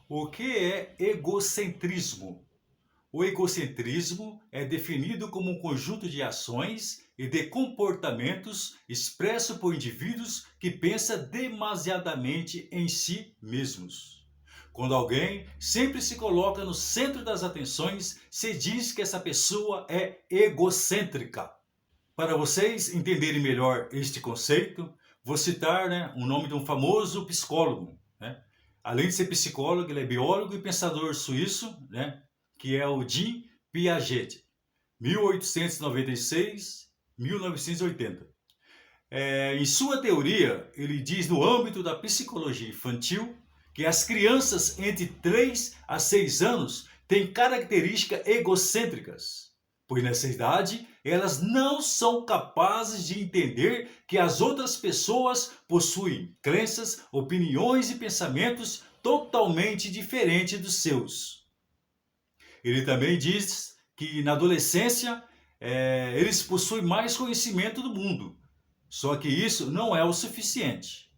O que é egocentrismo? O egocentrismo é definido como um conjunto de ações e de comportamentos expresso por indivíduos que pensa demasiadamente em si mesmos. Quando alguém sempre se coloca no centro das atenções, se diz que essa pessoa é egocêntrica. Para vocês entenderem melhor este conceito, vou citar o nome de um famoso psicólogo. Além de ser psicólogo, ele é biólogo e pensador suíço, que é o Jean Piaget, 1896-1980. Em sua teoria, ele diz no âmbito da psicologia infantil que as crianças entre 3 a 6 anos têm características egocêntricas, pois nessa idade elas não são capazes de entender que as outras pessoas possuem crenças, opiniões e pensamentos totalmente diferentes dos seus. Ele também diz que na adolescência eles possuem mais conhecimento do mundo, só que isso não é o suficiente.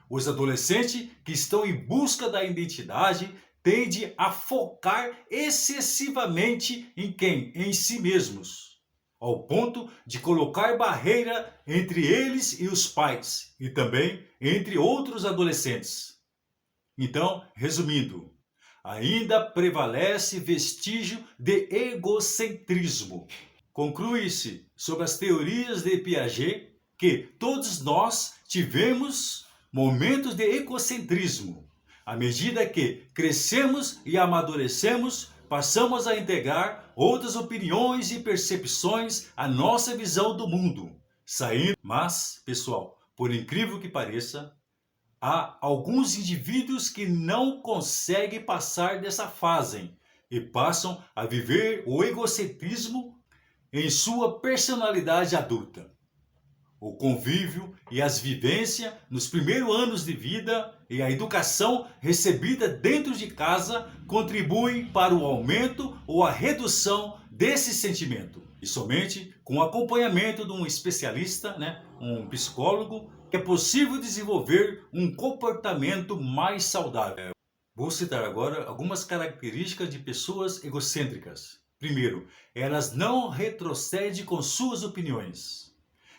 Os adolescentes que estão em busca da identidade tendem a focar excessivamente em quem? Em si mesmos, ao ponto de colocar barreira entre eles e os pais, e também entre outros adolescentes. Então, resumindo, ainda prevalece vestígio de egocentrismo. Conclui-se sobre as teorias de Piaget que todos nós tivemos momentos de egocentrismo. À medida que crescemos e amadurecemos, passamos a integrar outras opiniões e percepções à nossa visão do mundo. Mas, pessoal, por incrível que pareça, há alguns indivíduos que não conseguem passar dessa fase e passam a viver o egocentrismo em sua personalidade adulta. O convívio e as vivências nos primeiros anos de vida e a educação recebida dentro de casa contribuem para o aumento ou a redução desse sentimento. E somente com o acompanhamento de um especialista, um psicólogo, é possível desenvolver um comportamento mais saudável. Vou citar agora algumas características de pessoas egocêntricas. Primeiro, elas não retrocedem com suas opiniões.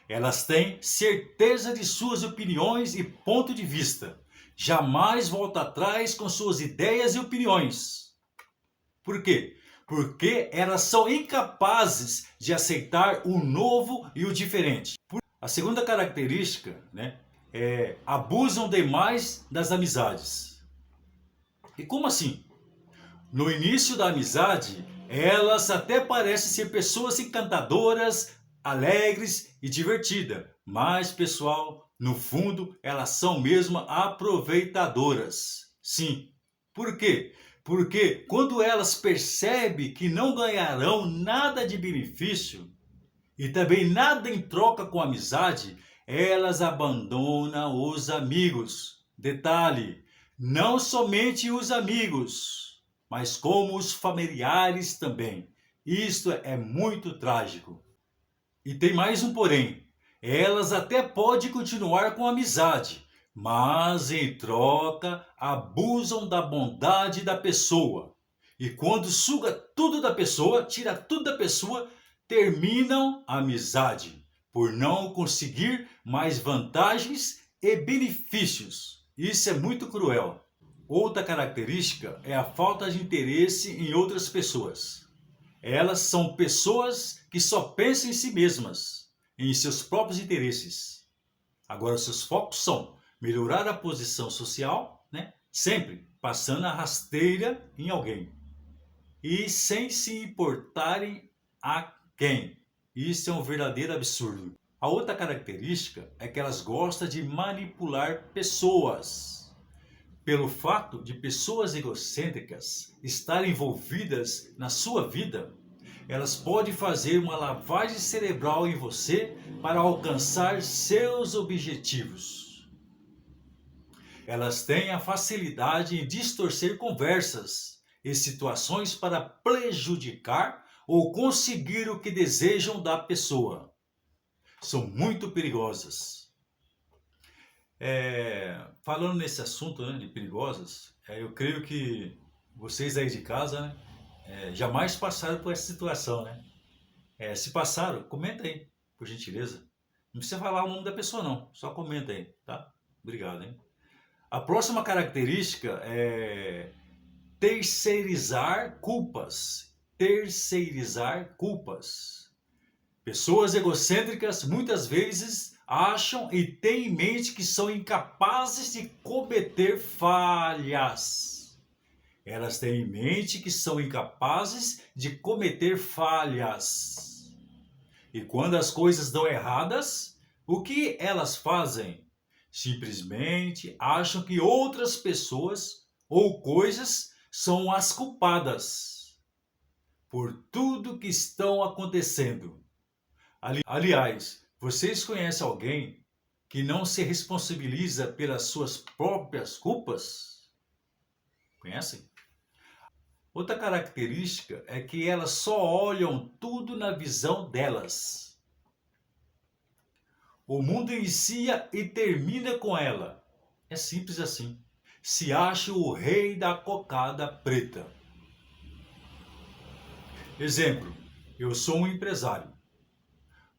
Elas têm certeza de suas opiniões e ponto de vista. Jamais volta atrás com suas ideias e opiniões. Por quê? Porque elas são incapazes de aceitar o novo e o diferente. A segunda característica é abusam demais das amizades. E como assim? No início da amizade, elas até parecem ser pessoas encantadoras, alegres e divertidas. Mas, pessoal, no fundo, elas são mesmo aproveitadoras. Sim. Por quê? Porque quando elas percebem que não ganharão nada de benefício e também nada em troca com a amizade, elas abandonam os amigos. Detalhe, não somente os amigos, mas como os familiares também. Isto é muito trágico. E tem mais um porém. Elas até podem continuar com a amizade, mas em troca abusam da bondade da pessoa. E quando suga tudo da pessoa, tira tudo da pessoa, terminam a amizade por não conseguir mais vantagens e benefícios. Isso é muito cruel. Outra característica é a falta de interesse em outras pessoas. Elas são pessoas que só pensam em si mesmas, em seus próprios interesses. Agora, seus focos são melhorar a posição social, sempre passando a rasteira em alguém. E sem se importarem a quem. Isso é um verdadeiro absurdo. A outra característica é que elas gostam de manipular pessoas. Pelo fato de pessoas egocêntricas estarem envolvidas na sua vida, elas podem fazer uma lavagem cerebral em você para alcançar seus objetivos. Elas têm a facilidade em distorcer conversas e situações para prejudicar ou conseguir o que desejam da pessoa. São muito perigosas. falando nesse assunto, né, de perigosas, eu creio que vocês aí de casa, né, jamais passaram por essa situação, né? Se passaram, comenta aí, por gentileza. Não precisa falar o nome da pessoa não, só comenta aí, tá? Obrigado, hein? A próxima característica é terceirizar culpas. Terceirizar culpas. Pessoas egocêntricas muitas vezes acham e têm em mente que são incapazes de cometer falhas. Elas têm em mente que são incapazes de cometer falhas. E quando as coisas dão erradas, o que elas fazem? Simplesmente acham que outras pessoas ou coisas são as culpadas por tudo que estão acontecendo. Aliás, vocês conhecem alguém que não se responsabiliza pelas suas próprias culpas? Conhecem? Outra característica é que elas só olham tudo na visão delas. O mundo inicia e termina com ela. É simples assim. Se acha o rei da cocada preta. Exemplo, eu sou um empresário.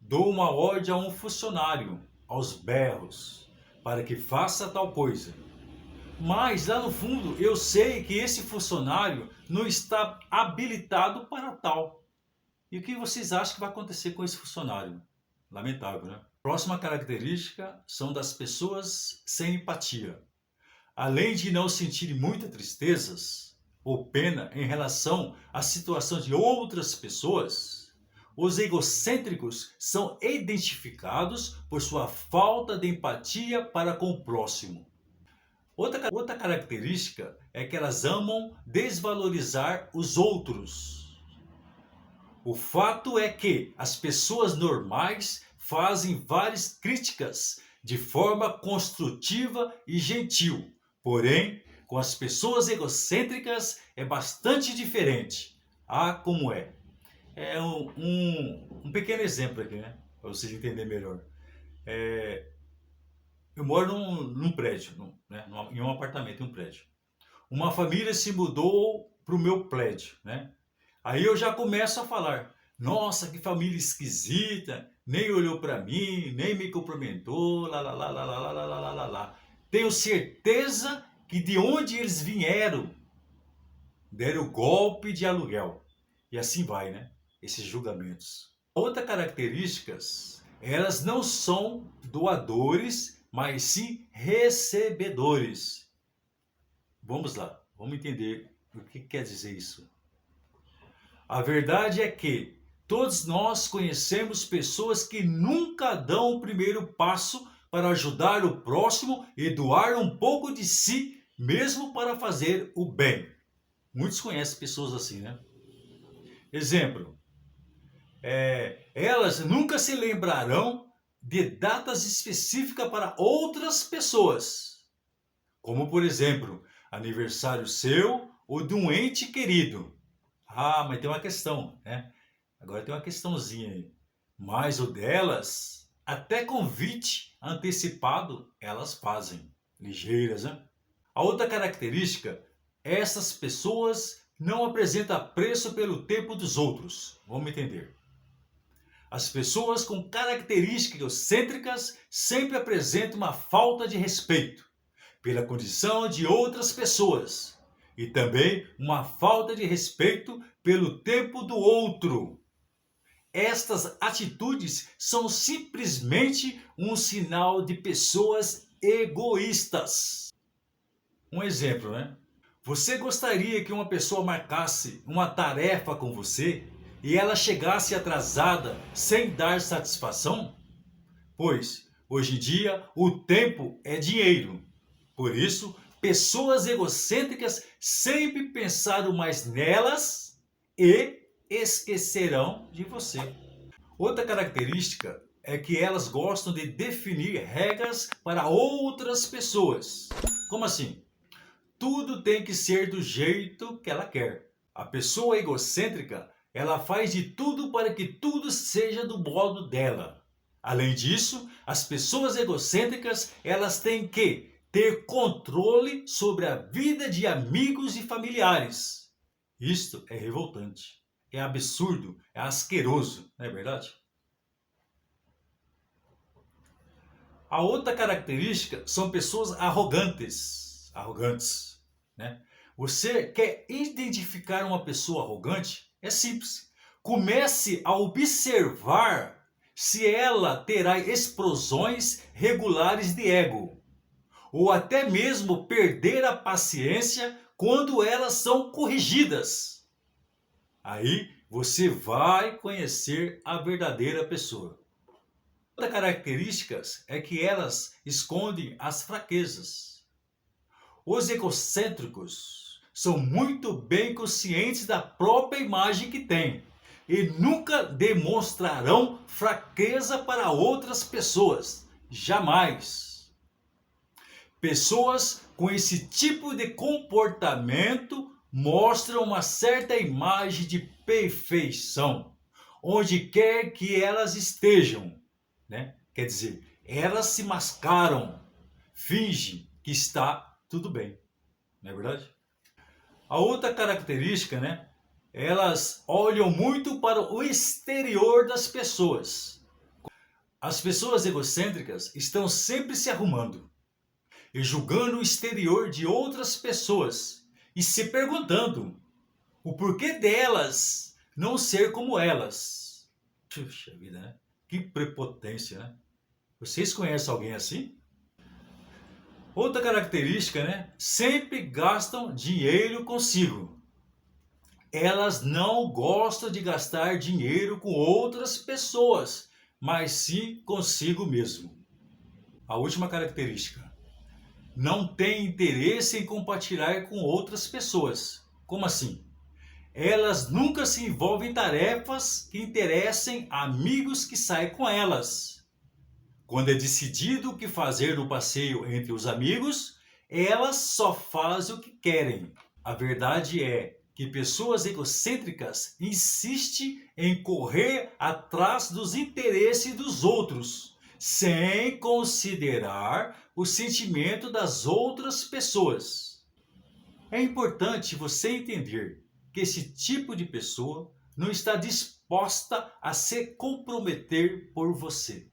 Dou uma ordem a um funcionário, aos berros, para que faça tal coisa. Mas lá no fundo eu sei que esse funcionário não está habilitado para tal. E o que vocês acham que vai acontecer com esse funcionário? Lamentável, né? Próxima característica são das pessoas sem empatia. Além de não sentirem muitas tristezas ou pena em relação à situação de outras pessoas, os egocêntricos são identificados por sua falta de empatia para com o próximo. Outra característica é que elas amam desvalorizar os outros. O fato é que as pessoas normais fazem várias críticas de forma construtiva e gentil. Porém, com as pessoas egocêntricas é bastante diferente. Ah, como é? É um pequeno exemplo aqui, né? Para vocês entenderem melhor. Eu moro num prédio, em um apartamento, em um prédio. Uma família se mudou para o meu prédio, né? Aí eu já começo a falar, nossa, que família esquisita, nem olhou para mim, nem me cumprimentou, lá, lá, lá, lá, lá, lá, lá, lá, lá, lá. Tenho certeza que de onde eles vieram, deram golpe de aluguel. E assim vai, né? Esses julgamentos. Outra característica, elas não são doadores, mas sim recebedores. Vamos lá, vamos entender o que quer dizer isso. A verdade é que todos nós conhecemos pessoas que nunca dão o primeiro passo para ajudar o próximo e doar um pouco de si, mesmo para fazer o bem. Muitos conhecem pessoas assim, né? Exemplo, elas nunca se lembrarão de datas específicas para outras pessoas, como por exemplo, aniversário seu ou de um ente querido. Ah, mas tem uma questão, né? Agora tem uma questãozinha aí. Mas o delas, até convite antecipado, elas fazem. Ligeiras, né? A outra característica, essas pessoas não apresentam apreço pelo tempo dos outros. Vamos entender. As pessoas com características egocêntricas sempre apresentam uma falta de respeito pela condição de outras pessoas e também uma falta de respeito pelo tempo do outro. Estas atitudes são simplesmente um sinal de pessoas egoístas. Um exemplo, né? Você gostaria que uma pessoa marcasse uma tarefa com você e ela chegasse atrasada sem dar satisfação? Pois, hoje em dia, o tempo é dinheiro. Por isso, pessoas egocêntricas sempre pensaram mais nelas e esquecerão de você. Outra característica é que elas gostam de definir regras para outras pessoas. Como assim? Tudo tem que ser do jeito que ela quer. A pessoa egocêntrica, ela faz de tudo para que tudo seja do modo dela. Além disso, as pessoas egocêntricas, elas têm que ter controle sobre a vida de amigos e familiares. Isto é revoltante, é absurdo, é asqueroso, não é verdade? A outra característica são pessoas arrogantes, né? Você quer identificar uma pessoa arrogante? É simples. Comece a observar se ela terá explosões regulares de ego, ou até mesmo perder a paciência quando elas são corrigidas. Aí você vai conhecer a verdadeira pessoa. Outra característica é que elas escondem as fraquezas. Os egocêntricos são muito bem conscientes da própria imagem que têm e nunca demonstrarão fraqueza para outras pessoas. Jamais. Pessoas com esse tipo de comportamento mostram uma certa imagem de perfeição, onde quer que elas estejam, né? Quer dizer, elas se mascaram, fingem que está tudo bem, não é verdade? A outra característica, né? Elas olham muito para o exterior das pessoas. As pessoas egocêntricas estão sempre se arrumando e julgando o exterior de outras pessoas e se perguntando o porquê delas não ser como elas. Puxa vida, né? Que prepotência, né? Vocês conhecem alguém assim? Outra característica, né? Sempre gastam dinheiro consigo. Elas não gostam de gastar dinheiro com outras pessoas, mas sim consigo mesmo. A última característica. Não tem interesse em compartilhar com outras pessoas. Como assim? Elas nunca se envolvem em tarefas que interessem amigos que saem com elas. Quando é decidido o que fazer no passeio entre os amigos, elas só fazem o que querem. A verdade é que pessoas egocêntricas insistem em correr atrás dos interesses dos outros, sem considerar o sentimento das outras pessoas. É importante você entender que esse tipo de pessoa não está disposta a se comprometer por você.